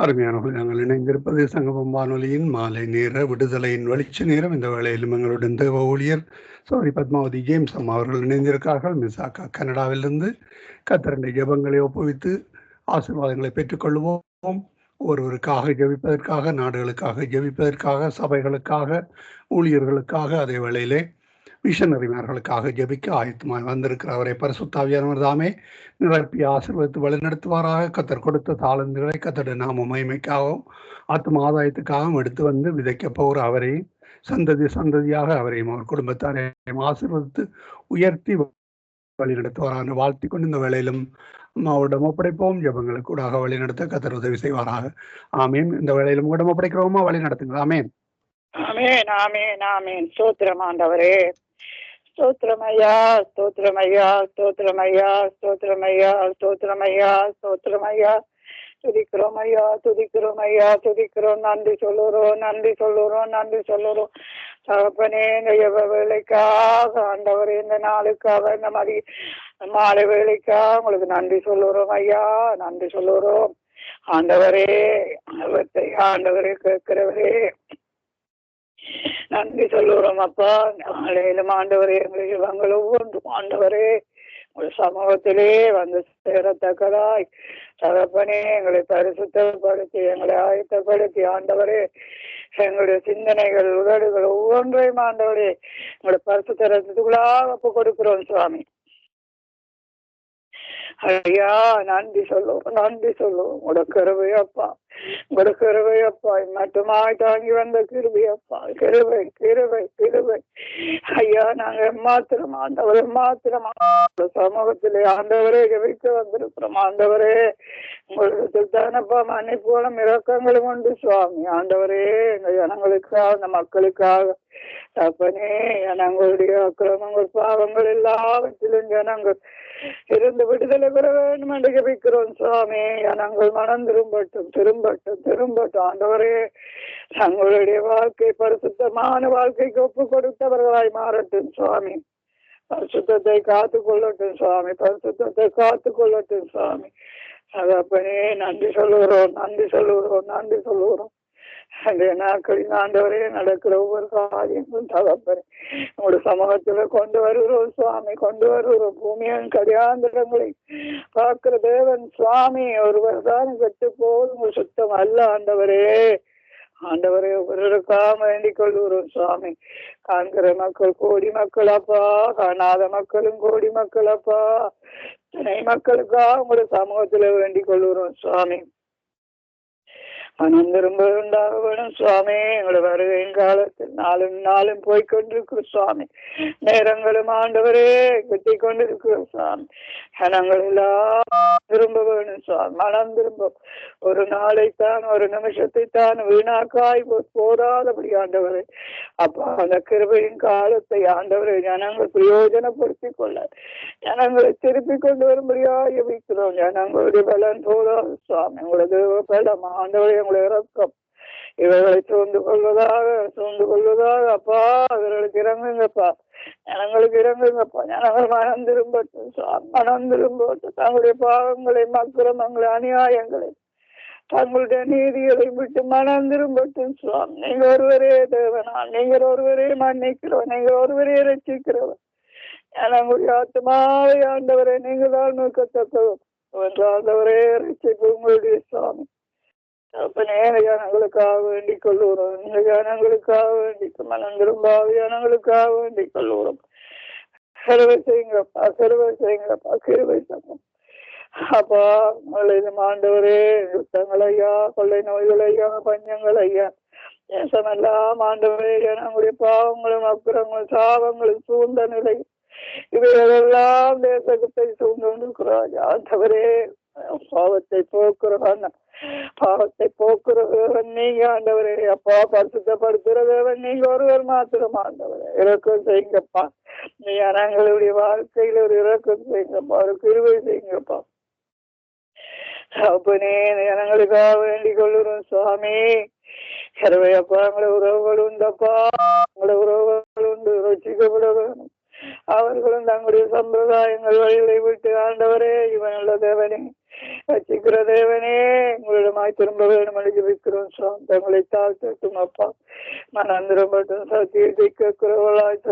அருமையானவர்கள், நாங்கள் இணைந்திருப்பது சங்கமம் வானொலியின் மாலை நேர விடுதலையின் வெளிச்ச நேரம். இந்த வேளையிலும் எங்களுடன் தேவ ஊழியர் சௌரி பத்மாவதி ஜேம்ஸ் அம்மா அவர்கள் இணைந்திருக்கிறார்கள். மிசாக்கா கனடாவிலிருந்து. கத்தரண்டை ஜெபங்களை ஒப்புவித்து ஆசீர்வாதங்களை பெற்றுக்கொள்வோம். ஒருவருக்காக ஜெபிப்பதற்காக, நாடுகளுக்காக ஜெபிப்பதற்காக, சபைகளுக்காக, ஊழியர்களுக்காக, அதே வேளையிலே மிஷனரிமார்களுக்காக ஜெபிக்க ஆயத்தமாய் வந்திருக்கிற அவரை பரிசுத்தாவியானவர் தாமே நிரப்பி ஆசீர்வதித்து வழிநடத்துவாராக. கத்தர் கொடுத்த தாளந்துகளை கத்தருடைய நாம மகிமைக்காகவும் ஆத்ம ஆதாயத்துக்காகவும் எடுத்து வந்து விதைக்க போகிற அவரை சந்ததி சந்ததியாக அவரையும் அவர் குடும்பத்தாரையும் ஆசீர்வதித்து உயர்த்தி வழிநடத்துவாராக வாழ்த்தி கொண்டு இந்த வேளையிலும் அம்மாவிடம் ஒப்படைப்போம். ஜெபங்களுக்கு கூடாக வழிநடத்த கத்தர் உதவி செய்வாராக. ஆமீன். இந்த வேளையிலும் கூட ஒப்படைக்கிறோமா? வழி நடத்துங்க. ஆமீன். ஆமேன் ஆமேன் ஆமேன். ஸ்தோத்திரம் ஆண்டவரே, ஸ்தோத்திரமையா ஸ்தோத்திரமையா ஸ்தோத்திரமையா ஸ்தோத்திரமையா ஸ்தோத்திரமையா ஸ்தோத்திரமையா. துதிக்கிறோம் ஐயா, துதிக்கிறோம் ஐயா, துதிக்கிறோம். நன்றி சொல்லுறோம், நன்றி சொல்லுறோம், நன்றி சொல்லுறோம். தகப்பனே, இந்த வேலைக்காக ஆண்டவரே, இந்த நாளுக்காக, இந்த மாதிரி மாலை வேலைக்காக உங்களுக்கு நன்றி சொல்லுறோம் ஐயா, நன்றி சொல்லுறோம். ஆண்டவரே, ஆண்டவரே கேட்கிறவரே நன்றி சொல்லுறோம் அப்பா. நாளையிலும் ஆண்டவரே, எங்களுக்கு இவங்கள் ஒவ்வொன்றும் ஆண்டவரே ஒரு சமூகத்திலே வந்து சேரத்தக்கதாய் தகப்பனே எங்களை பரிசுத்தப்படுத்தி எங்களை ஆயத்தப்படுத்தி ஆண்டவரே எங்களுடைய சிந்தனைகள் உதடுகள் ஒவ்வொன்றையும் ஆண்டவரே எங்களுடைய பரிசுத்தரத்துக்குள்ளாக ஒப்பு கொடுக்கிறோம் சுவாமி. ஐயா நன்றி சொல்லுவோம், நன்றி சொல்லுவோம். உங்களோட கிருபையப்பா, உங்களோட கிருபையப்பா, மட்டுமாய் தாங்கி வந்த கிருபையப்பா, கிருபை கிருபை கிருபை. ஐயா நாங்க மாத்திரம் ஆண்டவரே, மாத்திரம் சமூகத்திலே ஆண்டவரே ஜெபிக்க வந்திருக்கிறோம். ஆண்டவரே உங்களுக்கு தானப்பா மன்னிப்போலும் இரக்கங்களும் உண்டு சுவாமி. ஆண்டவரே எங்க ஜனங்களுக்காக, அந்த மக்களுக்காக தப்பனே ஜனங்களுடைய அக்கிரமங்கள் பாவங்கள் எல்லாவற்றிலும் ஜனங்கள் இருந்து விடுதலை பெற வேண்டும் என்று ஜெபிக்கிறோம் சுவாமி. ஜனங்கள் மனம் திரும்பட்டும், திரும்பட்டும், திரும்பட்டும். ஆண்டவரே தங்களுடைய வாழ்க்கை பரிசுத்தமான வாழ்க்கைக்கு ஒப்பு கொடுத்தவர்களாய் மாறட்டும் சுவாமி. பரிசுத்தத்தை காத்து கொள்ளட்டும் சுவாமி, பரிசுத்தத்தை காத்து கொள்ளட்டும் சுவாமி. அதப்பனே நன்றி சொல்லுகிறோம், நன்றி சொல்லுகிறோம், நன்றி சொல்லுகிறோம். அந்த நாட்களில் ஆண்டவரே நடக்கிற ஒவ்வொரு காரியங்களும் தகப்பனே உங்களுடைய சமூகத்துல கொண்டு வருகிறோம் சுவாமி, கொண்டு வருகிறோம். பூமியின் கடியாந்திரங்களை பார்க்கிற தேவன் சுவாமி ஒருவர் தான் கெட்டு போதும் சுத்தம் அல்ல ஆண்டவரே. ஆண்டவரே ஒருவருக்காக வேண்டிக் கொள்கிறோம் சுவாமி. காண்கிற மக்கள் கோடி மக்கள் அப்பா, காணாத மக்களும் கோடி மக்கள் அப்பா, துணை மக்களுக்காக உங்களுடைய சமூகத்துல வேண்டிக் கொள்கிறோம் சுவாமி. மனம் திரும்ப உண்டாக வேணும் சுவாமி. எங்களை வருகையின் காலத்தில் நாளும் நாளும் போய்கொண்டிருக்கிறோம் சுவாமி. நேரங்களும் ஆண்டவரே கட்டி கொண்டிருக்கிறோம் சுவாமி. ஜனங்கள் எல்லாம் திரும்ப வேணும் சுவாமி, மனம் திரும்ப. ஒரு நாளைத்தான் ஒரு நிமிஷத்தை தான் வீணாக்காய் போராதபடி ஆண்டவரே அப்பா அந்த கிருபையின் காலத்தை ஆண்டவரை ஜனங்கள் பிரயோஜனப்படுத்திக் கொள்ள ஜனங்களை திருப்பி கொண்டு வரும்படியா ஜெபிக்கிறோம். ஜனங்களுடைய பலன் போதாது சுவாமி. உங்களது பலம் ஆண்டவரை உங்களை இறக்கம் இவர்களை சூழ்ந்து கொள்வதாக அப்பா இவர்களுக்கு இறங்குங்கப்பா, ஜனங்களுக்கு இறங்குங்கப்பா. ஜனங்கள் மனம் திரும்பட்டும் சுவாமி, மனம் திரும்பட்டும். தங்களுடைய பாவங்களை அக்கிரமங்களை அநியாயங்களை தங்களுடைய நீதிகளை விட்டு மனம் திரும்பட்டும் சுவாமி. நீங்க ஒருவரே தேவனா, நீங்கள் ஒருவரே மன்னிக்கிறோம், நீங்கள் ஒருவரே ரட்சிக்கிறவர். ஜனங்களுடைய ஆத்மாவை ஆண்டவரை நீங்கள் தான் நோக்கத்தக்கவர் ஆண்டவரே ரட்சிப்பு உங்களுடைய சுவாமி. அப்பனே ஜனங்களுக்காக வேண்டிக் கொள்ளுறோம், இந்த ஜனங்களுக்காக வேண்டிக் மனம் திரும்பாத ஜனங்களுக்காக வேண்டிக் கொள்ளுறோம். சிறுவை செய்யுங்கப்பா, சிறுவை செய்யுங்கப்பா, கிருபை சமம் அப்பா. உங்களிடம் ஆண்டவரே யுத்தங்கள் ஐயா, கொள்ளை நோய்கள் ஐயா, பஞ்சங்கள் ஐயா, தேசமெல்லாம் ஆண்டவரே ஜனங்களுடைய பாவங்களும் அப்புறங்களும் சாபங்களும் சூழ்ந்த நிலை இவைகளெல்லாம் தேசத்தை சூழ்ந்து கொண்டிருக்கிறார். ஆண்டவரே பாவத்தை போக்குறவன், பாவத்தை போக்குறவன் நீங்க ஆண்டவரே அப்பா. பரிசுத்தப்படுத்துறவன் நீங்க ஒருவர் மாத்திரம் ஆண்டவரே. இறக்கம் செய்யுங்கப்பா, நீ ஜனங்களுடைய வாழ்க்கையில ஒரு இறக்கம் செய்யுங்கப்பா, ஒரு கிருபை செய்யுங்கப்பா. அப்பனே ஜனங்களுக்காக வேண்டிக் கொள்ளுறோம் சுவாமி. அப்பா உங்களை உறவுகள் உண்டப்பா, உங்களை உறவுகள் உண்டு, ரட்சிக்கப்பட வேணும். அவர்களும் தங்களுடைய சம்பிரதாயங்கள் வழிகளை விட்டு ஆண்டவரே இவனுள்ள தேவனே ரட்சிக்கிற தேவனே உங்களிடமாய் திரும்ப வேண்டும் அழுகி வைக்கிறோம் சுவாமி. தங்களை தாழ்த்தட்டும் அப்பா. மனந்திரம்பட்டும் சத்தியத்தை கேட்கிறவர்களாய்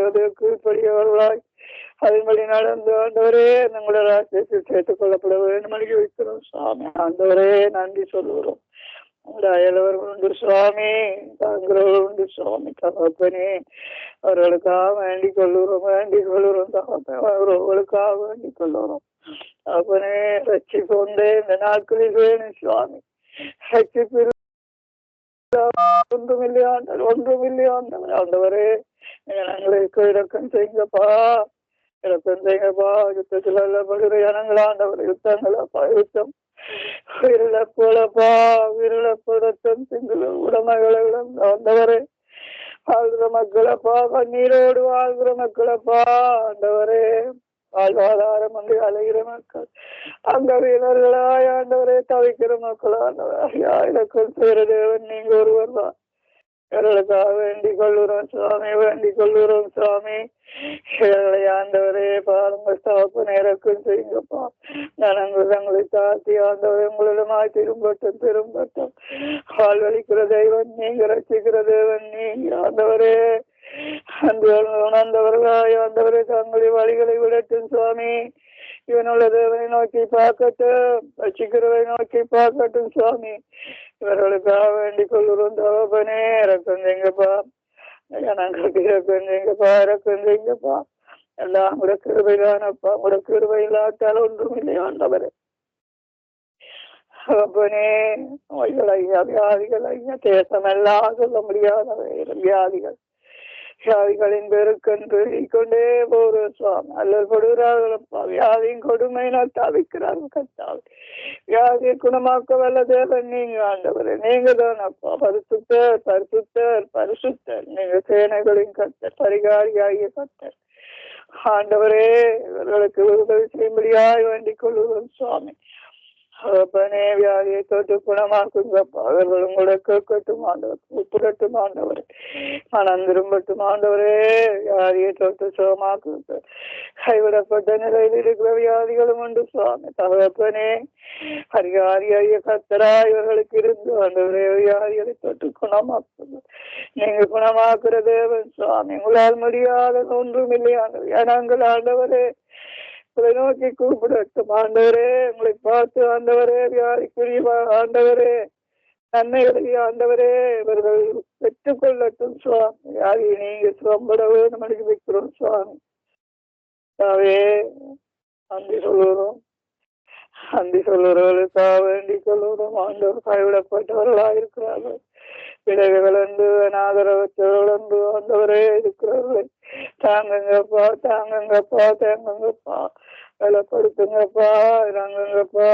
கீழ்படியவர்களாய் அதன்படி நடந்து ஆண்டவரே உங்களோட ராஜ்யத்தில் சேர்த்துக் கொள்ளப்பட வேண்டும் அழுகி வைக்கிறோம் சுவாமி. ஆண்டவரே நன்றி சொல்லுகிறோம். அயலவர்கள் உண்டு சுவாமி, தாங்கிறவர்கள் உண்டு சுவாமி. தகப்பனே அவர்களுக்காக வேண்டிக் கொள்ளுறோம் தகப்பன். அவர்களுக்காக வேண்டிக் கொள்ளுறோம் தகப்பனே. ரட்சிப்பு கொண்டே இந்த நாட்களில் வேணும் சுவாமி. ரட்சிப்பு ஒன்றுமில்லை ஆண்டவரே. ஜனங்களுக்கு இறக்கம் செய்யுங்கப்பா, இறக்கம் செய்யுங்கப்பா. யுத்தத்தில் அல்லப்படுகிற ஜனங்கள் ஆண்டவர் யுத்தங்களப்பா, யுத்தம் உயிரிழப்புகளப்பா, உயிரிழப்புடன் சிங்கள உடைமைகளை ஆண்டவரே. வாழ்கிற மக்களப்பா, கண்ணீரோடு வாழ்கிற மக்களப்பா ஆண்டவரே. வாழ்வாதாரம் வந்து அலைகிற மக்கள், அங்க வீரர்களாய் ஆண்டவரே தவிக்கிற மக்கள் ஆண்டவர். இலக்கம் செய்கிற தேவன் நீங்க ஒருவர் தான். இவர்களுக்காக வேண்டிக் கொள்ளுறோம் சுவாமி, வேண்டிக் கொள்ளுறோம் சுவாமி. இவர்களை ஆண்டவரே பாருங்கள் தகப்பன் இறக்கம் செய்யுங்கப்பா. ஜனங்கள் தங்களை தாழ்த்தி ஆண்டவரே உங்களிடமாய் திரும்பட்டும். வாழ்வழிக்கிற தெய்வன் நீங்க, ரசிக்கிற தேவன் நீங்க ஆண்டவரே. உணர்ந்தவர்களாய் ஆண்டவரே தங்களை வழிகளை விடட்டும் சுவாமி. இவனுள்ள தேவனை நோக்கி பார்க்கட்டும், ரசிக்கிறதை நோக்கி பார்க்கட்டும் சுவாமி. இவர்களுக்காக வேண்டிக் கொள்ளுறோம் தகப்பனே. இறக்கம் செய்யுங்கப்பா, ஜனங்களுக்கு இறக்கம் செய்யுங்கப்பா. எல்லாம் கூட கிருபைதானப்பா. உங்களோட கிருபை இல்லாட்டால் ஒன்றும் இல்லை ஆண்டவரே. தகப்பனே வியாதிகள் ஐயா, தேசம் எல்லாம் சொல்ல முடியாத வியாதிகள், வியாதிகளின் பெருக்கென்று கொண்டே போகிறோம் சுவாமி. அல்லல் படுகிறார்களப்பா. வியாதியின் கொடுமையினால் தவிக்கிறார்கள் கத்தால். வியாதியை குணமாக்க வல்ல தேவன் நீங்க ஆண்டவரே. நீங்க தான் அப்பா. பரிசுத்தர் நீங்க சேனைகளின் கர்த்தர், பரிகாரியாகிய கர்த்தர் ஆண்டவரே. இவர்களுக்கு உதவி செய்யும்படியாய் வேண்டிக் கொள்ளுவோம் சுவாமி. அப்பனே வியாதியை தொட்டு குணமாக்குங்கப்பா. அவர்கள் உங்களை கேட்கட்டும் ஆண்டவர், உப்புரட்டும் ஆண்டவரே. மனம் திரும்பட்டும் ஆண்டவரே. வியாதியை தொட்டு சுகமாக்குங்க. கைவிடப்பட்ட நிலையில் இருக்கிற வியாதிகளும் உண்டு சுவாமி. தகப்பனே பரிகாரியாகிய கர்த்தரா இவர்களுக்கு இருந்து ஆண்டவரே வியாதிகளை தொட்டு குணமாக்குங்க. நீங்க குணமாக்குற தேவன் சுவாமி. உங்களால் முடியாத ஒன்றும் இல்லையானவர். ஜனங்கள் ஆண்டவரே உங்களை நோக்கி கூப்பிடட்டும் ஆண்டவரே. உங்களை பார்த்து ஆண்டவரே வியாதிக்குரிய ஆண்டவரே நன்மைகளை ஆண்டவரே இவர்கள் பெற்றுக் கொள்ளட்டும் சுவாமி. வியாதியை நீங்க சுகம்பட வேண்டும் அனுப்பி வைக்கிறோம் சுவாமி. அந்தி சொல்லுறவர்களுக்காக வேண்டிக் கொள்ளுறோம் ஆண்டவர். கைவிடப்பட்டவர்களாக இருக்கிறார்கள், விளைவுகள் என்று அநாதரவற்றவர்கள் என்று ஆண்டவரே இருக்கிறவர்களை தாங்குங்கப்பா. பலப்படுத்துங்கப்பா, இறங்குங்கப்பா.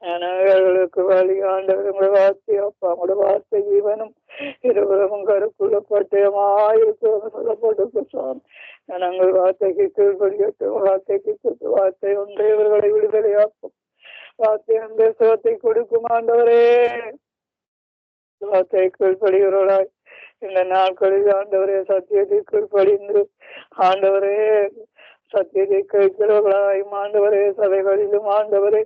ஜனங்களுக்கு வழி ஆண்டவர் உங்களை வார்த்தை அப்பா. உங்களோட வார்த்தை ஜீவனும் இருவரும் கருக்குள்ள பட்டயமாயிருக்கும் சொல்லப்பட்டிருக்க சுவாமி. ஜனங்கள் வார்த்தைக்கு கீழ்படியட்டும். வார்த்தை ஒன்றே இவர்களை விடுதலையாக்கும். வார்த்தை அந்த சுகத்தை கொடுக்கும் ஆண்டவரே. வார்த்தை கீழ்படுகிறவர்களாய் இந்த நாட்களில் ஆண்டவரே சத்தியத்தை கீழ்படிந்து ஆண்டவரே சத்தியத்தை கேட்கிறவர்களாய் ஆண்டவரே சபைகளிலும் ஆண்டவரே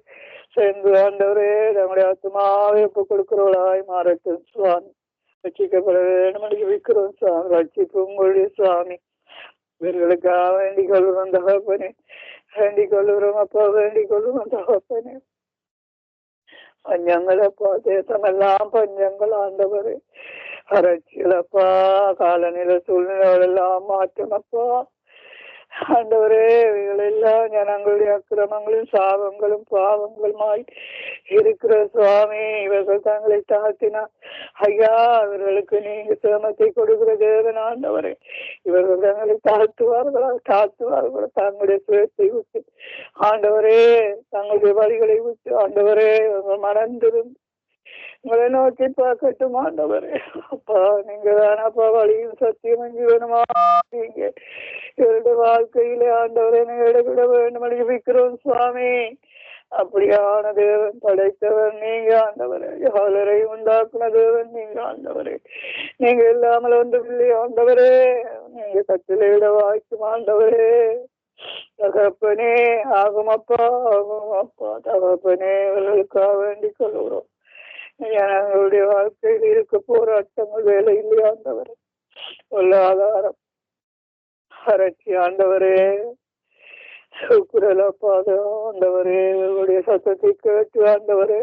சேர்ந்து ஆண்டவரே நம்முடைய ஆத்மாவை ஒப்புக் கொடுக்கிறவர்களாய் மாறட்டும் சுவாமி. ரட்சிக்கப்பட வேண்டும் வைக்கிறோம் சுவாமி. ரட்சிப்பு உங்களுடைய சுவாமி. இவர்களுக்காக வேண்டிக் கொள்ளுறோம் தகப்பனே. வேண்டிக் கொள்ளுறோம் அப்பா. வேண்டிக் கொள்ளுறோம் தகப்பனே. பஞ்சங்களப்பா, தேசமெல்லாம் பஞ்சங்கள் ஆண்டவரே. வறட்சிகளப்பா, காலநிலை சூழ்நிலைகள் எல்லாம் மாற்றமப்பா ஆண்டவரே. இவைகளெல்லாம் ஜனங்களுடைய அக்கிரமங்களும் சாபங்களும் பாவங்களுமாய் இருக்கிற சுவாமி. இவர்கள் தங்களை தாழ்த்தினார் ஐயா. இவர்களுக்கு நீங்க சிரமத்தை கொடுக்கிற தேவன் ஆண்டவரே. இவர்கள் தங்களை தாழ்த்துவார்களா தங்களுடைய சுயத்தை விட்டு ஆண்டவரே, தங்களுடைய வழிகளை விட்டு ஆண்டவரே இவர்கள் மறந்திருந்து உங்களை நோக்கி பார்க்கட்டும் ஆண்டவரே. அப்பா நீங்க தானப்பா வழியும் சத்தியம் ஜீவனுமா. நீங்க இவருடைய வாழ்க்கையிலே ஆண்டவரை இடைவிட வேண்டும் அனுப்பிக்கிறோம் சுவாமி. அப்படியான தேவன், படைத்தவர் நீங்க ஆண்டவரே. யாவரை உண்டாக்குன தேவன் நீங்க ஆண்டவரே. நீங்க இல்லாமல் ஒன்றுமில்லை ஆண்டவரே. நீங்க கட்டளையிட வாய்க்கும் ஆண்டவரே. தகப்பனே ஆகும் அப்பா, ஆகும் அப்பா. தகப்பனே இவர்களுக்காக வேண்டிக் கொள்கிறோம். எங்களுடைய வாழ்க்கையில் இருக்க போராட்டங்கள் வேலை இல்லையா ஆண்டவரே. பொருளாதாரம் வறட்சி ஆண்டவரே. குரலப்பாத ஆண்டவரே, இவருடைய சத்தத்தை கேட்டு ஆண்டவரே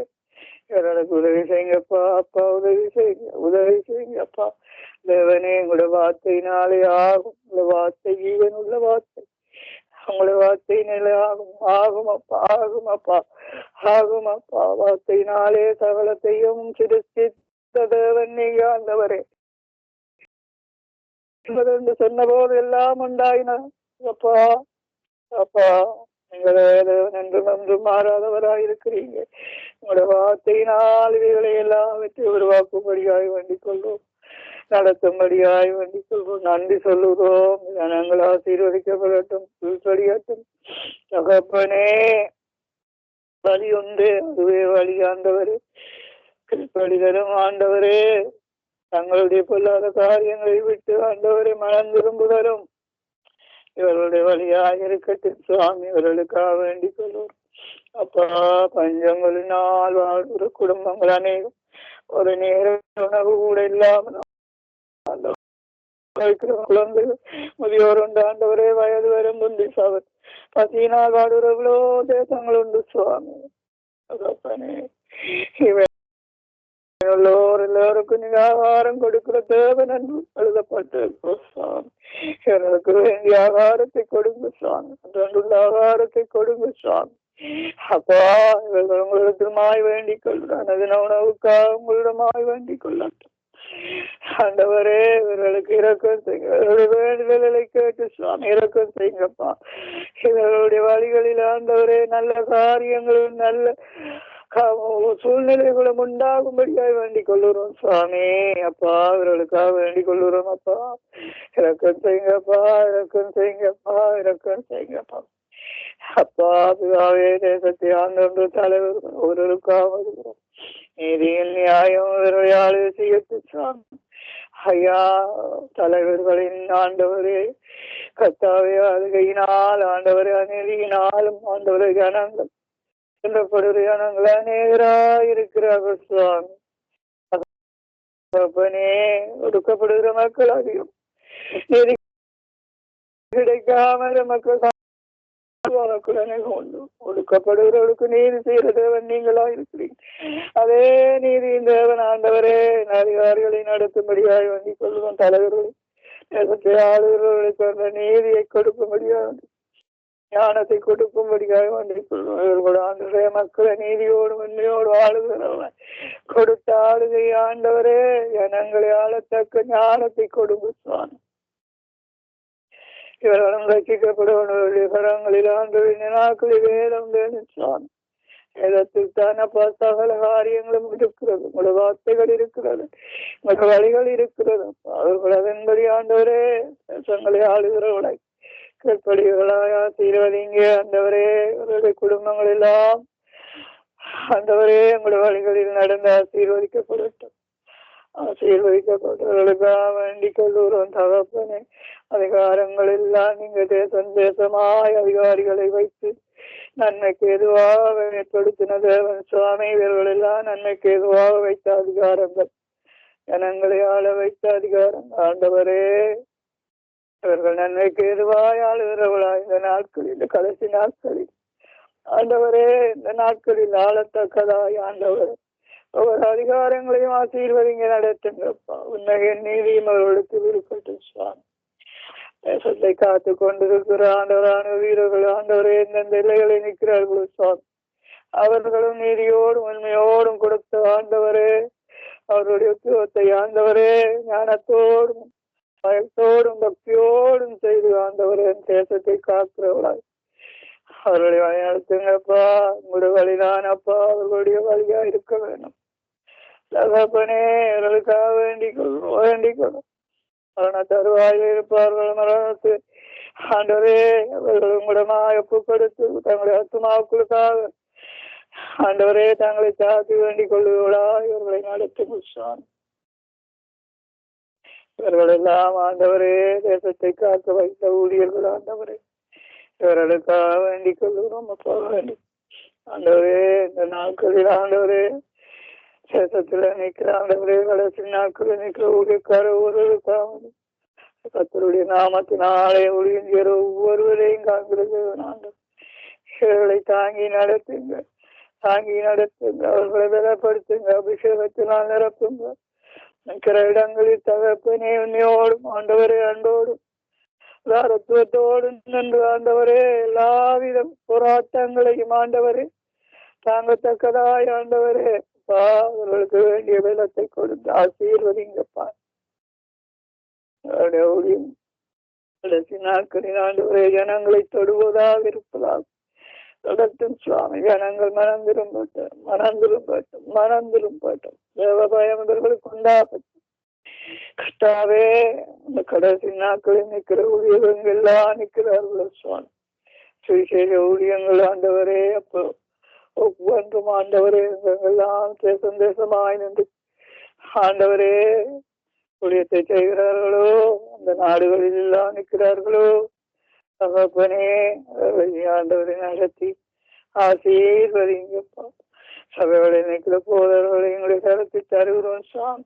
எனக்கு உதவி செய்யுங்கப்பா. அப்பா உதவி செய்யுங்க, உதவி செய்யுங்கப்பா. தேவனே உங்களோட வார்த்தையினாலே ஆகும். உங்களோட வார்த்தை ஜீவன் உள்ள வார்த்தை. உங்களோட வார்த்தை நிலை ஆகும். ஆகும் அப்பா, ஆகும் அப்பா, ஆகும் அப்பா. வார்த்தையினாலே சகலத்தையும் சிருஷ்டித்த தேவன் நீங்க ஆண்டவரே. என்று சொன்ன போது எல்லாம் உண்டாயின அப்பா. அப்பா நீங்கள் என்று மாறாதவராயிருக்கிறீங்க. உங்களோட வார்த்தையினால் இவைகளை எல்லாவற்றை உருவாக்கும்படியாய் வேண்டிக் கொள்வோம், நடத்தும்படியாய் வேண்டிக் கொள்வோம். நன்றி சொல்லுகிறோம். ஜனங்கள் ஆசீர்வதிக்கப்படட்டும், கீழ்ப்படியட்டும். தகப்பனே வழி உண்டு, அதுவே வழி ஆண்டவரே. கீழ்ப்படிதலும் ஆண்டவரே. தங்களுடைய பொல்லாத காரியங்களை விட்டு ஆண்டவரை மனம் திரும்புதலும் இவர்களுடைய வழியாக இருக்கட்டும் சுவாமி. இவர்களுக்காக வேண்டிக் கொள்வோம் அப்பா. பஞ்சங்களினால் வாழ்கிற குடும்பங்கள் அநேகம் ஒரு நேர உணவு கூட இல்லாமல் குழந்தைகள், முதியோர் உண்டு ஆண்டவரே. வயது வரும் உண்டு சவர் பசியினால் வாடுறவர்களோ தேசங்கள் உண்டு சுவாமி. எல்லோருக்கும் நீங்க ஆகாரம் கொடுக்கிற தேவன் என்று எழுதப்பட்டிருக்கிறோம். எனக்கு வேண்டிய ஆகாரத்தை கொடுங்க சுவாமி. அன்றுள்ள ஆகாரத்தை கொடுங்க சுவாமி. அப்பா இவர்கள் உங்களிடமாய் வேண்டிக் கொள்கிறான். அதன உணவுக்காக உங்களிடமாய் வேண்டிக் கொள்ளட்டும் ஆண்டவரே. இவர்களுக்கு இறக்கம் செய்யுங்க. இவர்களுடைய வேண்டுதல்களை கேட்டு சுவாமி இறக்கம் செய்யுங்கப்பா. இவர்களுடைய வழிகளில் ஆண்டவரே நல்ல காரியங்களும் நல்ல சூழ்நிலைகளும் உண்டாகும்படியாய் வேண்டிக் கொள்ளுறோம் சுவாமி. அப்பா இவர்களுக்காக வேண்டிக் கொள்ளுறோம் அப்பா. இறக்கம் செய்யுங்கப்பா, இறக்கம் செய்யுங்கப்பா, இறக்கம் செய்யுங்கப்பா. அப்பா பிதாவே, தேசத்தை ஆண்டு தலைவர்கள் ஒருவருக்காக வருகிறோம். நீதியின் நியாயம் இவரையாளு செய்யட்டு சுவாமி. ஐயா தலைவர்களின் ஆண்டவரே கர்த்தாவே அழுகையினால் ஆண்டவரே அநீதியினாலும் ஆண்டவரை ஜனங்கள் சொல்லப்படுகிற அநேகராயிருக்கிறார்கள் சுவாமி. ஒடுக்கப்படுகிற மக்கள் அதிகம். நீதி கிடைக்காம மக்கள் ஒடுக்கப்படுகிறவர்களுக்கு நீதி செய்கிற தேவன் நீங்களா இருக்கிறீங்க. அதே நீதியின் தேவன் ஆண்டவரே அதிகாரிகளை நடத்தும்படியாய் வேண்டிக் கொள்வோம். தலைவர்களை தேசத்தை ஆளுகிறவர்களுக்கு அந்த நீதியை கொடுக்கும்படியாக ஞானத்தை கொடுக்கும்படியாக வேண்டிக் கொள்வோம். ஆண்டவரே மக்களை நீதியோடு உண்மையோடு ஆளுகிறவன் கொடுத்த ஆளுகை ஆண்டவரே ஜனங்களை ஆளத்தக்க ஞானத்தை கொடுக்குவான். இவர்களும் ரசிக்கப்படுவனுடைய கரங்களில் ஆண்டவரின் நாட்களில் வேதம் வேணுச்சான். வேதத்தில் தானப்பா சகல காரியங்களும் இருக்கிறது. உங்களோட வார்த்தைகள் இருக்கிறது, உங்களோட வழிகள் இருக்கிறது. அவர்கள் அதன்படி ஆண்டவரே தேசங்களை ஆளுகிறவளை கற்படிகளாய் ஆசீர்வதிங்க ஆண்டவரே. அவருடைய குடும்பங்கள் எல்லாம் ஆண்டவரே உங்களுடைய வழிகளில் நடந்து ஆசீர்வதிக்கப்படட்டும். ஆசீர்வதிக்கப்பட்டவர்களுக்காக வேண்டிக் கொள்ளுறோம் தகப்பனே. அதிகாரங்கள் எல்லாம் நீங்க தேசம் தேசமாய் அதிகாரிகளை வைத்து நன்மைக்கு எதுவாக ஏற்படுத்தின தேவன் சுவாமி. இவர்கள் எல்லாம் நன்மைக்கு எதுவாக வைத்த அதிகாரங்கள், ஜனங்களை ஆள வைத்த அதிகாரங்கள் ஆண்டவரே. இவர்கள் நன்மைக்கு எதுவாய் ஆளுகிறவளா இந்த நாட்களில், இந்த கடைசி நாட்களில் ஆண்டவரே இந்த நாட்களில் ஆளத்தக்கதாய் ஆண்டவர் ஒவ்வொரு அதிகாரங்களையும் ஆசீர்வதிங்க நடத்துங்கப்பா. உண்மையின் நீதியும் அவர்களுக்கு இருக்கட்டும் சுவாமி. தேசத்தை காத்து கொண்டிருக்கிற ஆண்டவரான வீரர்கள் ஆண்டவரே எந்தெந்த எல்லைகளை நிற்கிறார்களோ சுவாமி அவர்களும் நீதியோடும் உண்மையோடும் கொடுத்த ஆண்டவரே அவருடைய உத்தியோகத்தை ஆண்டவரே ஞானத்தோடும் பயத்தோடும் பக்தியோடும் செய்து ஆண்டவரே தேசத்தை காக்கிறவளாய் அவருடைய வழி நடத்துங்கப்பா. உங்களுடைய வழிதான் அப்பா அவர்களுடைய வழியா இருக்க வேணும் தகப்பனே. அவர்களுக்காக வேண்டிக் கொள்ளும் மரண தருவாயில் இருப்பார்கள். மரணத்து ஆண்டவரே அவர்கள் உங்களிடமாக ஒப்பு கொடுத்து தங்களுடைய ஆத்துமாவுக்குள்ளாக ஆண்டவரே தங்களை தாக்கி வேண்டிக் கொள்ளுகளா இவர்களை நடத்தும் சுவாமி. இவர்கள் எல்லாம் ஆண்டவரே தேசத்தை காக்க வைத்த ஊழியர்கள் ஆண்டவரே, இவர்களுக்காக வேண்டிக் கொள்ளுகிறோம். அப்பா வேண்டி ஆண்டவரே இந்த நாட்களில் ஆண்டவரே தேசத்துல நிற்கிற ஆண்டவரே கடைசி நாட்களில் நிற்கிற ஊழியக்கார ஒவ்வொருவருக்காக கர்த்தருடைய நாமத்தினாலே ஒளியங்கிற ஒவ்வொருவரையும் காண்கிறது ஆண்டவர். இவர்களை தாங்கி நடத்துங்க, தாங்கி நடத்துங்க, அவர்களை பலப்படுத்துங்க, அபிஷேகத்தினால் நிரப்புங்க. நிற்கிற இடங்களில் தகப்பனே உன்னையோடும் ஆண்டவரே அன்போடும் தாரத்துவத்தோடும் நின்று ஆண்டவரே எல்லாவித போராட்டங்களையும் ஆண்டவரே தாங்கத்தக்கதாய் ஆண்டவரே அவர்களுக்கு வேண்டிய வெள்ளத்தை கொடுத்து ஆசீர்வதிங்கப்பா. கடைசி நாட்களில் ஆண்டவரே ஜனங்களை தொடுவதாக இருப்பதாக தொடர்த்தும் சுவாமி. ஜனங்கள் மனம் திரும்பட்டும் தேவ பயம் இவர்களுக்கு உண்டாகட்டும். கர்த்தாவே அந்த கடைசி நாட்களில் நிற்கிற ஊழியர்கள் எல்லாம் நிற்கிறார்கள் சுவாமி. சுவிசேஷ ஊழியங்கள் ஆண்டவரே அப்போ ஒவ்வொன்றும் ஆண்டவரே எல்லாம் தேசமாய் நின்று ஆண்டவரே ஊழியத்தை செய்கிறார்களோ அந்த நாடுகளில் எல்லாம் நிற்கிறார்களோ தகப்பனே ஆண்டவரை நடத்தி ஆசீர்வதிங்கப்பா. சபைகளை நிற்கிற போதவர்களை எங்களுடைய கருத்து தருகிறோம் சாமி.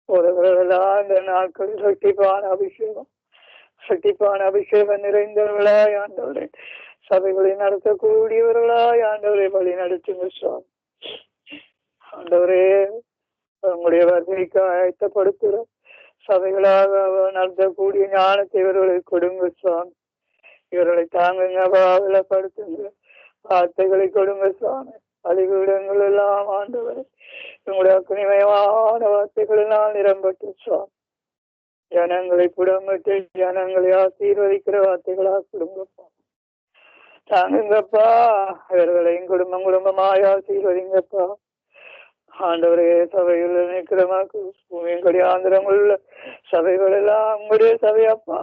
போதவர்களெல்லாம் இந்த நாட்களில் சட்டிப்பான அபிஷேகம் நிறைந்தவர்களாய் ஆண்டவரை சபைகளை நடத்தக்கூடியவர்களாய் ஆண்டவரை வழி நடத்துங்க சுவாமி. ஆண்டவரே உங்களுடைய வருகைக்கு ஆயத்தப்படுத்துகிற சபைகளாக நடத்தக்கூடிய ஞானத்தை இவர்களை கொடுங்க சுவாமி. இவர்களை தாங்குங்க, பாவலப்படுத்துங்க, வார்த்தைகளை கொடுங்க சுவாமி. பலிபீடங்கள் எல்லாம் ஆண்டவரை உங்களுடைய அக்னிமயமான வார்த்தைகள் எல்லாம் நிரம்பட்டு சுவாமி. ஜனங்களை புடமிட்டு ஜனங்களை ஆசீர்வதிக்கிற வார்த்தைகளாக கொடுங்கப்பா. தாங்குங்கப்பா. இவர்களையும் குடும்பமாய் ஆசீர்வதிங்கப்பா. ஆண்டவரே சபைகள் நிற்கிற பூமியின் கடியாந்திரமுள்ள சபைகள் எல்லாம் உங்களுடைய சபையப்பா.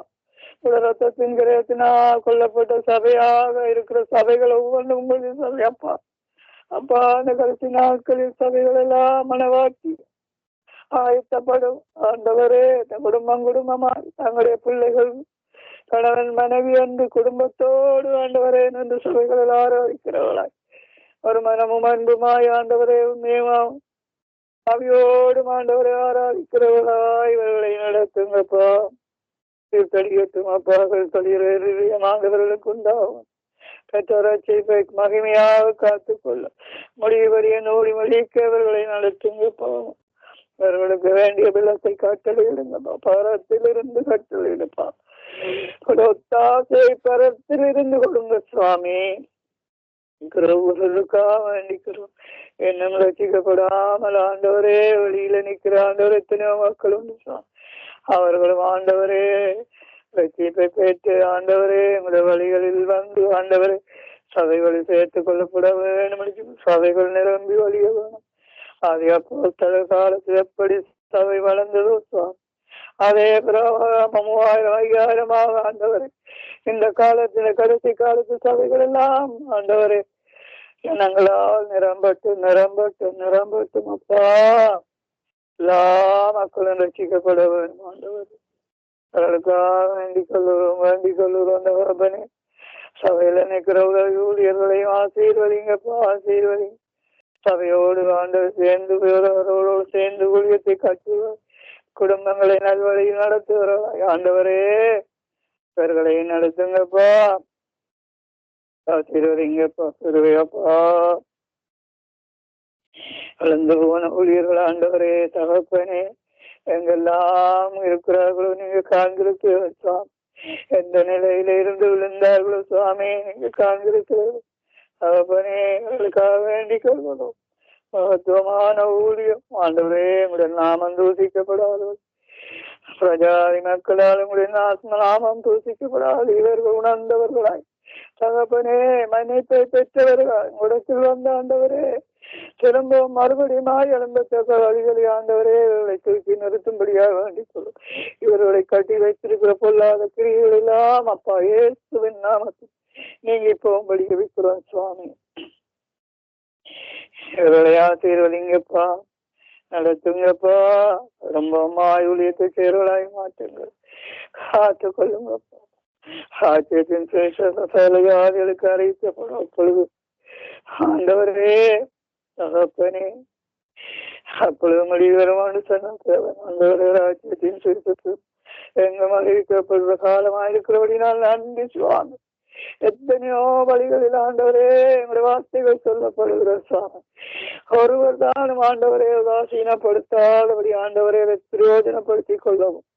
ரத்தத்தின் கிரகத்தினால் கொல்லப்பட்ட சபையாக இருக்கிற சபைகள் ஒவ்வொன்றும் உங்களுடைய சபையப்பா. அப்பா அந்த கடைசி நாட்களில் சபைகள் எல்லாம் மனவாட்டி ஆயத்தப்படும் ஆண்டவரே. குடும்பமாய் தங்களுடைய பிள்ளைகள் கணவன் மனைவி என்று குடும்பத்தோடு ஆண்டவரே என்று சபைகளில் ஆராதிக்கிறவளாய் ஒரு மனமும் அன்புமாய் ஆண்டவரே உண்மையுமாம் அவையோடும் ஆண்டவரை ஆராதிக்கிறவர்களாய் இவர்களை நடத்துங்கப்பா. தீர்த்தடிக்கட்டும் அப்பாக்கள் தளிரமாகவர்களுக்கு உண்டாகும். பெற்றோரை மகிமையாக காத்துக்கொள்ள முடிவறிய நூறி மொழிக்க இவர்களை நடத்துங்கப்பா. இவர்களுக்கு வேண்டிய பிள்ளத்தை கட்டளையிடுங்கப்பா. பரத்திலிருந்து கட்டளையிடுப்பா. ஒத்தாசை பரத்திலிருந்து கொடுங்க சுவாமி. வேண்டிக்கிறோம். என்னும் ரசிக்கப்படாமல் ஆண்டவரே வெளியில நிக்கிற ஆண்டவர் எத்தனையோ மக்கள் உண்டு சுவாமி. அவர்களும் ஆண்டவரே ரட்சிப்பை பெற்று ஆண்டவரே எங்களுடைய வழிகளில் வந்து ஆண்டவரே சபைகளில் சேர்த்துக் கொள்ளப்பட வேண்டும். சபைகள் நிரம்பி வழிய வேணும். அது அப்போ காலத்தில் எப்படி சபை வளர்ந்ததோ சுவாமி அதே பிரகாரம் 3000 5000 ஆண்டவரே இந்த காலத்துல கடைசி காலத்து சபைகள் எல்லாம் ஆண்டவரே ஜனங்களால் நிரம்பட்டும் அப்பா. எல்லா மக்களும் ரட்சிக்கப்பட வேண்டும் ஆண்டவர். அவர்களுக்காக வேண்டிக் கொள்ளுறோம் அந்த வரபனே. சபையில நிற்கிற உதவி ஊழியர்களையும் ஆசீர்வதிங்கப்பா. ஆசீர்வதிங்க. சபையோடு ஆண்டவர் சேர்ந்து ஊழியத்தை கட்டுவார். குடும்பங்களை நல்வழியில் நடத்துகிறாய் ஆண்டவரே. இவர்களை நடத்துங்கப்பா. ஆசீர்வதிங்கப்பா. பெருவையப்பா. கலந்து போன ஊழியர்கள் ஆண்டவரே தகப்பனே எங்கெல்லாம் இருக்கிறார்களோ நீங்க காண்கிறீர்கள் சுவாமி. எந்த நிலையில இருந்து விழுந்தார்களோ சுவாமி நீங்க காண்கிறீர்கள் தகப்பனே. எங்களுக்காக வேண்டிக் கொள்கிறோம். மகத்துவமான ஊழியம் ஆண்டவரே. உங்களுடைய நாமம் தூசிக்கப்படாது. பிரஜாதி மக்களால் உங்களுடைய நாமம் தூசிக்கப்படாது. இவர்கள் உணர்ந்தவர்களாய் தகப்பனே மன்னிப்பை பெற்றவர்களாய் உடத்தில் வந்த ஆண்டவரே திரும்பவும் மறுபடியும் எழும்பத்தக்க வழிகளை ஆண்டவரே இவர்களை தூக்கி நிறுத்தும்படியாக வேண்டிக் கொள்ளும். இவர்களை கட்டி வைத்திருக்கிற பொல்லாத கிரிகள் எல்லாம் அப்பா இயேசுவின் நாமத்தில் நீங்க போகும்படி வைக்கிறோம் சுவாமி. இவர்களை ஆசீர்வதிங்கப்பா, நடத்துங்கப்பா. ரொம்ப ஊழியத்தை சேர்வலாய் மாற்றுங்கள், காத்து கொள்ளுங்கப்பா. ஆச்சரியத்தின் சேஷர்களுக்கு அறிவிக்கப்படும் பொழுது ஆண்டவரே தகப்பனே அப்பொழுது முடிவரமான ராஜ்யத்தின் சுருக்கத்து எங்கும் அறிவிக்கப்படுற காலமாயிருக்கிறபடினால் நன்றி சுவாமி. எத்தனையோ வழிகளில் ஆண்டவரே எங்களுடைய வார்த்தைகள் சொல்லப்படுகிற சுவாமி, ஒருவர் தானும் ஆண்டவரே உதாசீனப்படுத்தாதபடி ஆண்டவரே பிரயோஜனப்படுத்திக் கொள்ளவும்.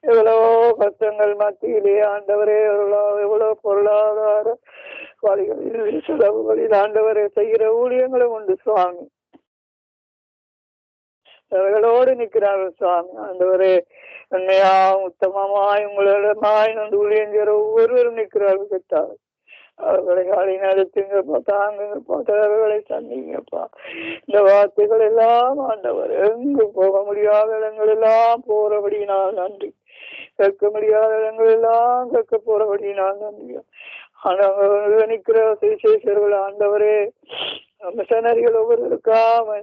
எவ்வளவோ கஷ்டங்கள் மத்தியிலே ஆண்டவரே எவ்வளவு பொருளாதார வழிகளில் செலவுகளில் ஆண்டவரே செய்கிற ஊழியங்களும் உண்டு சுவாமி. அவர்களோடு நிற்கிறார்கள் சுவாமி. ஆண்டவரே உண்மையா உத்தமமாய் உங்களிடமாய் நன்று ஊழியங்கிற ஒவ்வொருவரும் நிற்கிறார்கள் கேட்டார்கள். அவர்களை காலை நடத்துங்கப்பா, தாங்குங்கப்பா, தேவைகளை சந்திங்கப்பா. இந்த வார்த்தைகள் எல்லாம் ஆண்டவர் எங்கு போக முடியாத இடங்கள் எல்லாம் போறபடினால் நன்றி, கேட்க முடியாத இடங்கள் எல்லாம் கேட்க போறபடினால் நன்றி. ஆண்டவர்கள் நிற்கிற சுவிசேஷர்கள் ஆண்டவரே மிஷனரிகள் ஒவ்வொருவருக்காக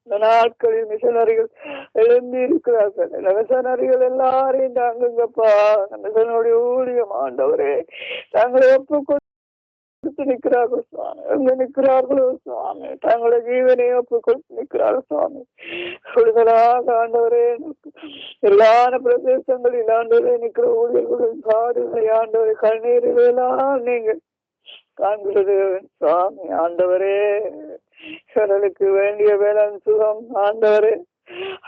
இந்த நாட்களில் மிஷனரிகள் எழுந்தி இருக்கிறார்கள். இந்த மிஷனரிகள் எல்லாரையும் தாங்குங்கப்பா. மிஷனுடைய ஊழியம் ஆண்டவரே தாங்களை ஒப்புக்கொண்டு நிற்கிறார்கள் சுவாமி. எங்க நிற்கிறார்களோ சுவாமி, தங்களுடைய ஜீவனை ஒப்புக்கொண்டு நிற்கிறார்கள் சுவாமி. விடுதலாக ஆண்டவரே எல்லா பிரதேசங்களில் ஆண்டவரே நிற்கிற ஊழியர்களுடன் பாடுகளை ஆண்டவரை கண்ணீரிலாம் நீங்கள் காண்கிறது சுவாமி. ஆண்டவரே கடலுக்கு வேண்டிய வேளாண் சுகம் ஆண்டவரே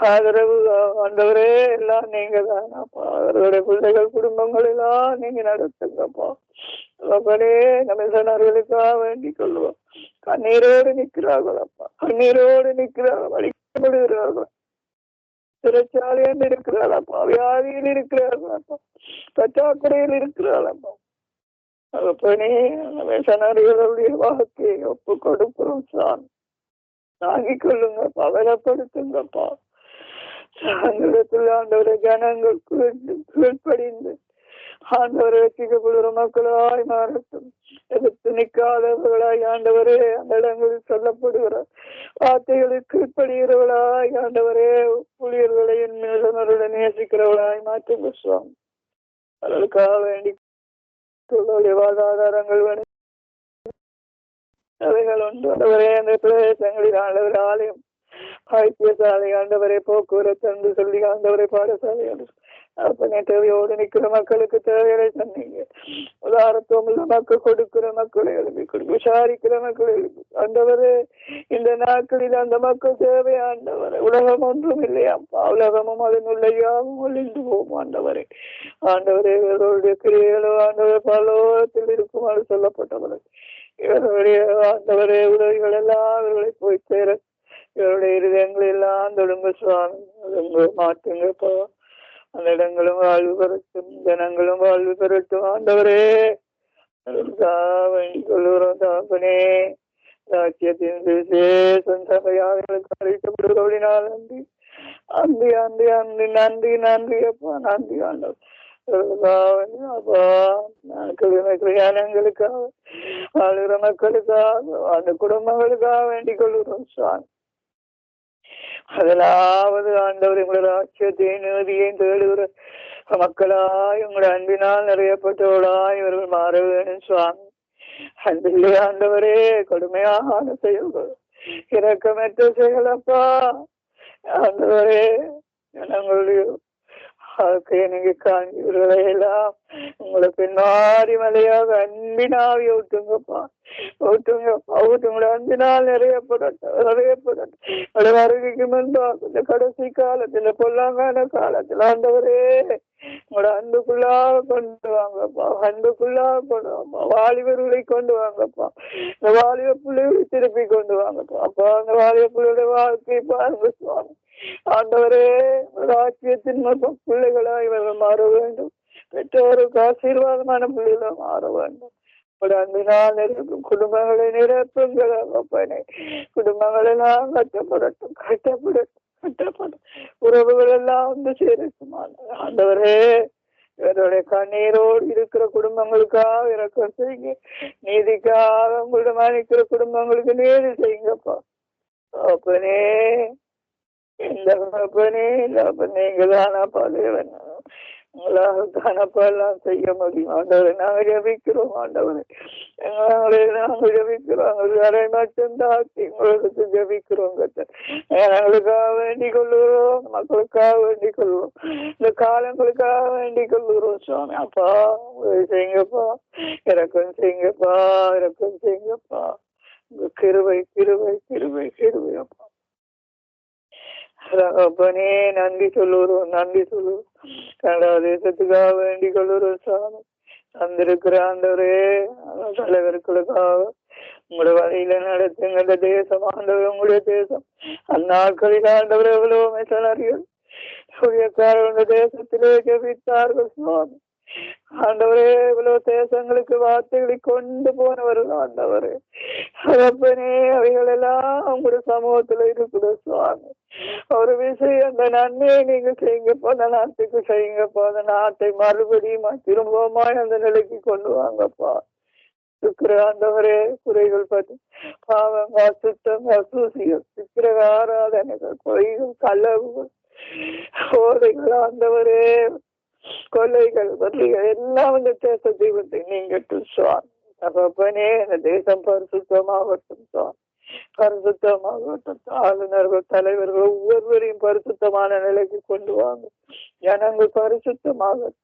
ஆதரவு ஆண்டவரே எல்லாம் நீங்க தான். அவர்களுடைய பிள்ளைகள் குடும்பங்கள் எல்லாம் நீங்க நடத்துங்கப்பா. மிஷனர்களுக்காக வேண்டிக் கொள்வோம். கண்ணீரோடு நிற்கிறார்கள் அப்பா, கண்ணீரோடு நிற்கிறார்கள், வலிக்கப்படுகிறார்கள், சிறைச்சாலையில் இருக்கிறாள் அப்பா, வியாதியில் இருக்கிறார்கள் அப்பா, பற்றாக்குறையில் இருக்கிறாள் அப்பா. மிஷனர்களுடைய வாழ்க்கையை ஒப்பு கொடுக்கிறோம் சாமி. தாங்கிக் கொள்ளுங்க, பவலப்படுத்துங்கப்பா. ஆண்டவரை ஜனங்கள் கீழ்ப்படிந்து ஆண்டவரை ரசிக்கப்படுகிற மக்களாய் மாறட்டும். எதிர்த்து நிற்காதவர்களாய் ஆண்டவரே அந்த இடங்களில் சொல்லப்படுகிற வார்த்தைகளுக்கு கீழ்ப்படுகிறவர்களாய் ஆண்டவரே ஊழியர்களையும் மிஷனருடன் நேசிக்கிறவர்களாய் மாற்றுங்க சுவாமி. அவர்களுக்காக வேண்டி வாழ்வாதாரங்கள் வேணும் அவைகள் உண்டு ஆண்டவரே. அந்த பிரதேசங்களில் ஆண்டவர் ஆலயம், வைத்தியசாலை ஆண்டவரை, போக்குவரத்து என்று சொல்லி ஆண்டவரை பாடசாலை அப்பனே தேவையோடு நிற்கிற மக்களுக்கு தேவைகளை சொன்னீங்க. உதாரத்துவம் உள்ள மக்கள் கொடுக்கிற மக்களை எழுப்பி கொடுக்க, விசாரிக்கிற மக்களை எழுப்பி ஆண்டவரே. இந்த நாட்களில் அந்த மக்கள் தேவை ஆண்டவரை. உலகம் ஒன்றும் இல்லையாப்பா, உலகமும் அதன் உள்ளையாவும் ஒளிந்து போகும் ஆண்டவரே. ஆண்டவரே இவர்களுடைய கிரியைகளோ ஆண்டவர் பலோகத்தில் இருக்குமாறு சொல்லப்பட்டவர்கள் இவர்களுடைய ஆண்டவரே உதவிகள் எல்லாம் இவர்களை போய் சேர இவருடைய இருதயங்கள் எல்லாம் தொடுங்க சுவாமி. மாற்றுங்கப்பா. அந்த இடங்களும் வாழ்வு பெறட்டும், ஜனங்களும் வாழ்வு பெறட்டும் ஆண்டவரே. வேண்டிக் கொள்கிறோம் தாப்பனே. ராஜ்யத்தின் விசேஷம் சபையாளர்களுக்கு அறிவிக்கப்படுகிறபடினால் நன்றி, அந்தி அந்தி அந்தி நன்றி நன்றி அப்பா, நன்றி ஆண்டவர். ஞானங்களுக்காக வாழ்கிற மக்களுக்காக அந்த குடும்பங்களுக்காக வேண்டிக் கொள்கிறோம் சுவாமி. முதலாவது ஆண்டவர் உங்களோட ராஜ்யத்தையும் நீதியையும் தேடுகிற மக்களாய் உங்களோட அன்பினால் நிறையப்பட்டவர்களாய் இவர்கள் மாற வேணும் சுவாமி. அன்பில்லை ஆண்டவரே கொடுமையான செயல்கள், இரக்கமற்ற செயலப்பா ஆண்டவரே. ஜனங்களுடைய வாழ்க்கையை நீங்க காண்கிறீர்களே எல்லாம் உங்களை பின்னாடி மலையாக அன்பினாவி ஊட்டுங்கப்பா, ஊட்டுங்கப்பா, ஊட்டுங்கள அன்பினால் நிறையப்படட்டும் வருகைக்கு முன்பாக இந்த கடைசி காலத்துல, பொல்லாங்கான காலத்துல ஆண்டவரே உங்களோட அன்புக்குள்ளாக கொண்டு வாங்கப்பா, அன்புக்குள்ளாக கொண்டு வாங்கப்பா. வாலிபர்களை கொண்டு வாங்கப்பா, இந்த வாலிப பிள்ளைகளை திருப்பி கொண்டு வாங்கப்பா. அப்பா அந்த வாலிப பிள்ளைகளுடைய வாழ்க்கை பாருங்க சுவாமி. ஆண்டவரே ராஜ்யத்தின் மொத்தம் பிள்ளைகளா இவர்கள் மாற வேண்டும், பெற்றோருக்கு ஆசீர்வாதமான பிள்ளைகளா மாற வேண்டும். அன்பினால் இருக்கும் குடும்பங்களை நிரப்புங்கள் அப்பனே. குடும்பங்கள் எல்லாம் கட்டப்படட்டும், கட்டப்படட்டும், கட்டப்படும். உறவுகள் எல்லாம் வந்து சேரட்டும் ஆண்டவரே. இவருடைய கண்ணீரோடு இருக்கிற குடும்பங்களுக்காக இறக்கம் செய்யுங்க. நீதிக்காக உங்களோட மன்னிக்கிற குடும்பங்களுக்கு நீதி செய்யுங்கப்பா. அப்பனே இந்த அப்பனே நீங்கள் தானப்பா தேவன். உங்களால் தானப்பா எல்லாம் செய்ய முடியும் ஆண்டவரை. நாங்கள் ஜபிக்கிறோம் ஆண்டவரை. நாங்கள் ஜபிக்கிறோம். அரை மட்டும் தாக்கி உங்களுக்கு ஜபிக்கிறோம். எங்களுக்காக வேண்டிக் கொள்ளுகிறோம். மக்களுக்காக வேண்டிக் கொள்வோம். இந்த காலங்களுக்காக வேண்டிக் கொள்ளுகிறோம் சுவாமி. அப்பா செய்யுங்கப்பா. இறக்கம் செய்யுங்கப்பா. இறக்கம் செய்யுங்கப்பா. கிருபை கிருபை கிருபை கிருபை அப்பா. அப்பனே நன்றி சொல்லுறோம். நன்றி சொல்லுவோம். கனடா தேசத்துக்காக வேண்டிக் கொள்ளுறோம் சாமி. வந்திருக்கிற ஆண்டவரே தலைவர்களுக்காக உங்களுடைய வழியில நடத்துங்க. இந்த தேசம் ஆண்டவர் உங்களுடைய தேசம். அந்நாட்களில் ஆண்டவர் எவ்வளவு மிஷனரிகள் ஊழியக்காரர்கள் தேசத்திலே ஜெபித்தார்கள் சுவாமி. ஆண்டவரே இவ்வளவு தேசங்களுக்கு வார்த்தைகளை கொண்டு போனவர்கள் ஆண்டவரே. அப்பனே அவைகள் எல்லாம் உங்களுடைய சமூகத்துல இருக்குது சுவாமி. ஒரு விஷயம் அந்த நன்மையை நீங்க செய்யுங்கப்பா. அந்த நாட்டுக்கு செய்யுங்கப்பா. அந்த நாட்டை மறுபடியும் திரும்பவுமாய் அந்த நிலைக்கு கொண்டு வாங்கப்பா. இருக்கிற ஆண்டவரே குறைகள் பற்றி பாவங்க அசுத்தம் அசூசிகள் விக்கிரக ஆராதனைகள் பொய்கள் களவுகள் கோடைகள் ஆண்டவரே கொலைகள் வரிகள் எல்லாம் இந்த தேசத்தை வந்து நீங்க சுவாமி. அப்பனே இந்த தேசம் பரிசுத்தமாகட்டும் சுவாமி. பரிசுத்தமாகட்டும். ஆளுநர்கள் தலைவர்கள் ஒவ்வொருவரையும் பரிசுத்தமான நிலைக்கு கொண்டு வாங்க. ஜனங்கள் பரிசுத்தமாகட்டும்.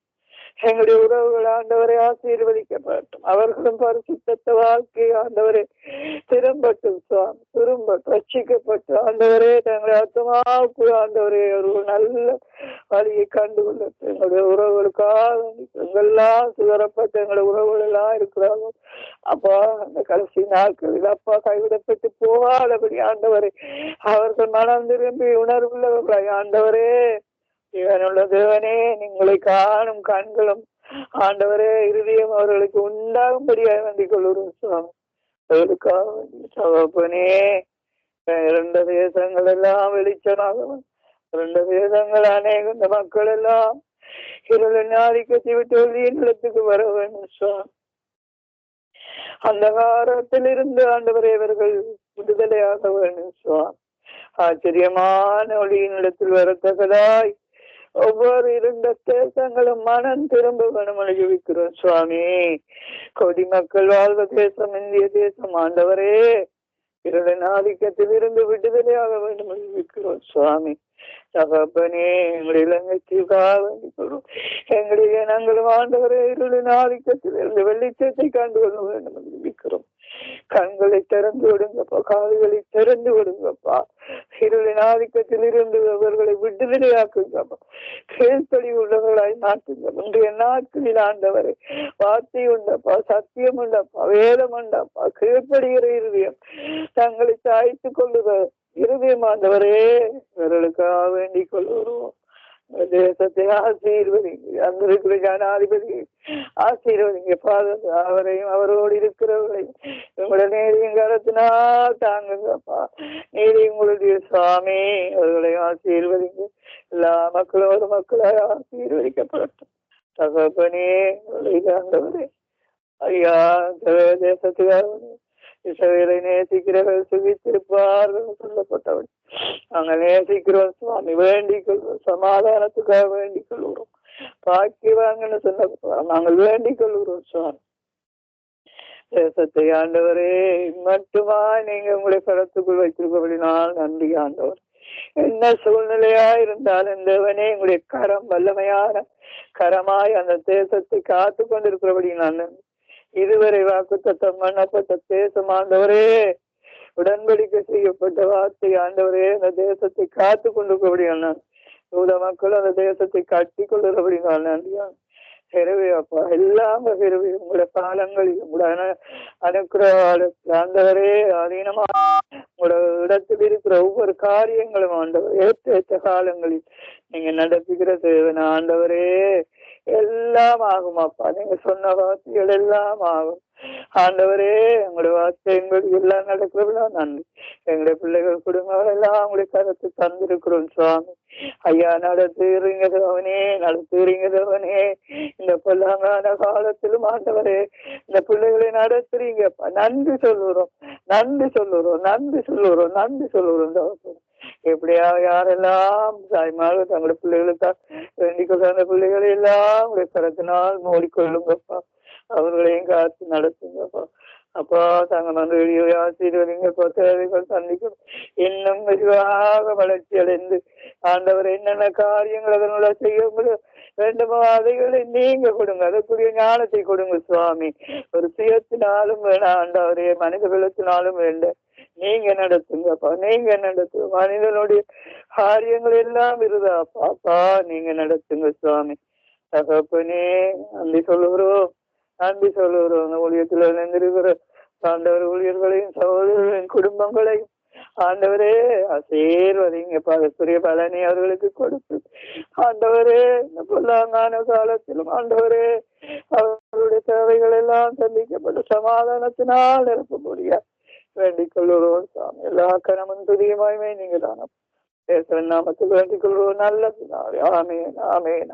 எங்களுடைய உறவுகள் ஆண்டவரை ஆசீர்வதிக்கப்பட்டும். அவர்களும் பரிசுத்த வாழ்க்கை ஆண்டவரே திரும்பட்டும் சுவாமி. திரும்பட்டும் ரட்சிக்கப்பட்டு ஆண்டவரே தங்களை ஆத்மாவுக்கு ஆண்டவரே ஒரு நல்ல வழியை கண்டுகொள்ளட்டும். எங்களுடைய உறவுகளுக்காக எங்கெல்லாம் சுதரப்பட்ட எங்களுடைய உறவுகள் எல்லாம் இருக்கிறாங்க அப்பா. அந்த கடைசி நாட்களில் அப்பா கைவிடப்பட்டு போகாதபடி ஆண்டவரே அவர்கள் மனம் திரும்பி உணர்வுள்ளவர்களாய் ஆண்டவரே இவனுள்ள தேவனே உங்களை காணும் கண்களும் ஆண்டவரே இருதயம் அவர்களுக்கு உண்டாகும்படியாக வேண்டிக் கொள்ளுறோம் சுவாமி. அவர்களுக்காக வேண்டிய சகோபனே இரண்டு தேசங்கள் எல்லாம் வெளிச்சமாகவும் 2 தேசங்கள் அநேக இந்த மக்கள் எல்லாம் இருளின் ஆதிக்கத்தை விட்டு ஒளியின் நிலத்துக்கு வர வேண்டும் சுவாமி. அந்த காலத்தில் இருந்து ஆண்டவரே இவர்கள் விடுதலையாக வேண்டும் சுவாமி. ஆச்சரியமான ஒளியின் இடத்தில் வரத்தக்கதாய் ஒவ்வொரு 2 தேசங்களும் மனம் திரும்ப வேணும் அனுபவிக்கிறோம் சுவாமி. கொடி மக்கள் வாழ்வ தேசம் இந்திய தேசம் ஆண்டவரே இருளின் ஆதிக்கத்தில் இருந்து விடுதலையாக வேண்டும் அனுபவிக்கிறோம் சுவாமி. தகப்பனே எங்களுடைய இலங்கைக்காக வேண்டிக் கொள்வோம். எங்களுடைய நாங்களும் ஆண்டவரே இருளின் ஆதிக்கத்தில் இருந்து வெளிச்சத்தை கண்டுகொள்ள வேண்டும் அனுபவிக்கிறோம். கண்களை திறந்து விடுங்கப்பா. காதுகளை திறந்து விடுங்கப்பா. இருளின் ஆதிக்கத்தில் இருந்து அவர்களை விடுதலையாக்குங்கப்பா. கீழ்ப்படி உள்ளவர்களாய் மாற்றுங்க. இன்றைய நாட்களில் ஆண்டவரை வார்த்தை உண்டப்பா. சத்தியம் உண்டப்பா. வேதம் உண்டப்பா. கீழ்ப்படுகிற இருதயம் தங்களை சாய்த்துக் கொள்ளுக இருதயம் ஆண்டவரே இவர்களுக்காக வேண்டிக் கொள்ளுவோம். தேசத்தை ஆசீர்வதிங்க. அந்த இருக்கிற ஜனாதிபதி ஆசீர்வதிங்க. அவரையும் அவரோடு இருக்கிறவர்களையும் உங்களுடைய நீதியின் கரத்தினால் தாங்குங்கப்பா. நீதி உங்களுடைய சுவாமி. அவர்களை ஆசீர்வதிங்க. எல்லா மக்களும் ஒரு மக்களாக ஆசீர்வதிக்கப்படட்டும். தகப்பனே ஆண்டவரே ஐயா தேசத்துக்காக இஸ்ரவேலை நேசிக்கிறவர்கள் சுகித்திருப்பார்கள் சொல்லப்பட்டவள் நாங்கள் நேசிக்கிறோம் சுவாமி. வேண்டிக் கொள்வோம். சமாதானத்துக்காக வேண்டிக் கொள்கிறோம். பாக்கியவாங்கன்னு சொல்ல நாங்கள் வேண்டிக் கொள்கிறோம் சுவாமி. தேசத்தை ஆண்டவரே மட்டுமா நீங்க உங்களை கருத்துக்குள் வைத்திருக்கபடினால் நன்றி ஆண்டவர். என்ன சூழ்நிலையா இருந்தாலும் தேவனே உங்களுடைய கரம் வல்லமையான கரமாய் அந்த தேசத்தை காத்து கொண்டிருக்கிறபடி நான் இதுவரை வாக்குத்தத்தம் பண்ணப்பட்ட தேசம் ஆண்டவரே உடன்படிக்கை செய்யப்பட்ட வார்த்தை ஆண்டவரே அந்த தேசத்தை காத்து கொண்டிருக்கிறபடியான மக்கள் அந்த தேசத்தை கட்டி கொள்ளுறபடினால் நன்றியான் பெருவையப்பா. எல்லாம் பெருவை உங்களோட காலங்களில் உங்களோட அனுக்கிற ஆண்டவரே அதீனமா உங்களோட இடத்தில் இருக்கிற ஒவ்வொரு காரியங்களும் ஆண்டவர் ஏற்ற காலங்களில் நீங்க நடத்துகிற தேவன் ஆண்டவரே எல்லாம் ஆகும் அப்பா. நீங்க சொன்ன வார்த்தைகள் எல்லாம் ஆகும் ஆண்டவரே. எங்களுடைய வார்த்தை எங்களுக்கு எல்லாம் நடக்கிறதா நன்றி. எங்களுடைய பிள்ளைகள் குடும்பங்கள் எல்லாம் உங்களுடைய கருத்து தந்திருக்கிறோம் சுவாமி. ஐயா நடத்துறீங்கதவனே, நடத்துறீங்கதவனே. இந்த பொல்லாங்கான காலத்திலும் ஆண்டவரே இந்த பிள்ளைகளை நடத்துறீங்கப்பா. நன்றி சொல்லுறோம், நன்றி சொல்லுறோம், நன்றி சொல்லுறோம், நன்றி சொல்லுறோம். எப்படியா யாரெல்லாம் தாய்மார்கள் தங்களுடைய பிள்ளைகளுக்காக வேண்டிக் கொள்ள அந்த பிள்ளைகளை எல்லாம் உடைய கரத்தினால் மூடிக்கொள்ளுங்கப்பா. அவர்களையும் காத்து நடத்துங்கப்பா. அப்பா தாங்க நன்றியை ஆசீர்வதிங்கப்பா. தேவைகள் சந்திக்கணும் இன்னும் மெதுவாக வளர்ச்சி அடைந்து ஆண்டவர் என்னென்ன காரியங்கள் அதனுள்ள செய்ய வேண்டுமோ அதைகளை நீங்க கொடுங்க. அதற்குரிய ஞானத்தை கொடுங்க சுவாமி. ஒரு சுயத்தினாலும் வேணாம் ஆண்டவரே, மனித வெள்ளத்தினாலும் வேண்ட நீங்க நடத்துங்கப்பா. நீங்க நடத்துங்க. மனிதனுடைய காரியங்கள் எல்லாம் இருதா பாப்பா. நீங்க நடத்துங்க சுவாமி. தகப்பனே நன்றி சொல்லுகிறோம், நன்றி சொல்லுகிறோம். அந்த ஊழியத்தில் இணைந்திருக்கிற ஆண்டவர் ஊழியர்களையும் சகோதரர்களின் குடும்பங்களையும் ஆண்டவரே ஆசீர்வதிங்க. அதற்குரிய பலனை அவர்களுக்கு கொடுத்து ஆண்டவரே இந்த பொல்லாங்கான காலத்திலும் ஆண்டவரே அவர்களுடைய தேவைகள் எல்லாம் சந்திக்கப்பட்ட சமாதானத்தினால் நிரப்ப முடியாது வேண்டிக் கொள்ளுறோம் சாமி. எல்லா கணமும் துதியமாயுமே நீங்க தானே நாமத்தில் வேண்டிக் கொள்வோம். நல்ல ஆமேன், ஆமேன்.